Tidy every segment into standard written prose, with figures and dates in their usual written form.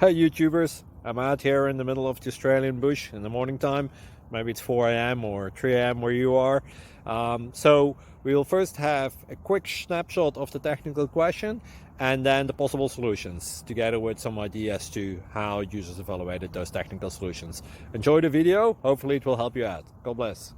Hey YouTubers, I'm out here in the middle of the Australian bush in the morning time. Maybe it's 4 a.m. or 3 a.m. where you are. So we'll first have a quick snapshot of the technical question and then the possible solutions, together with some ideas to how users evaluated those technical solutions. Enjoy the video, hopefully it will help you out. God bless.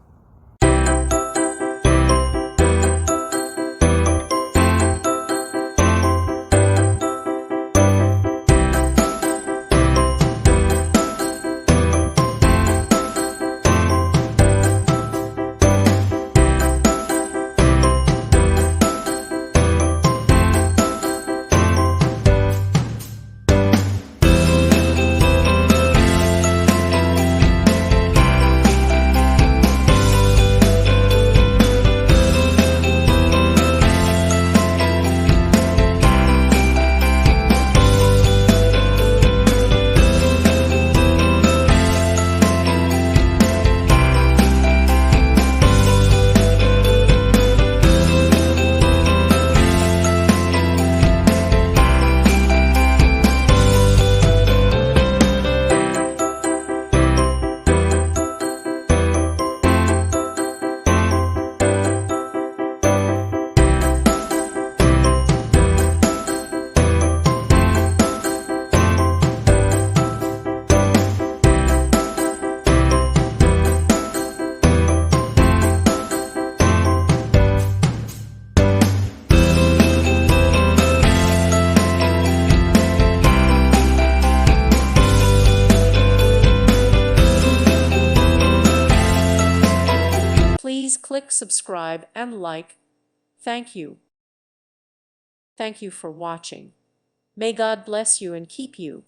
Please click subscribe and like. Thank you. Thank you for watching. May God bless you and keep you.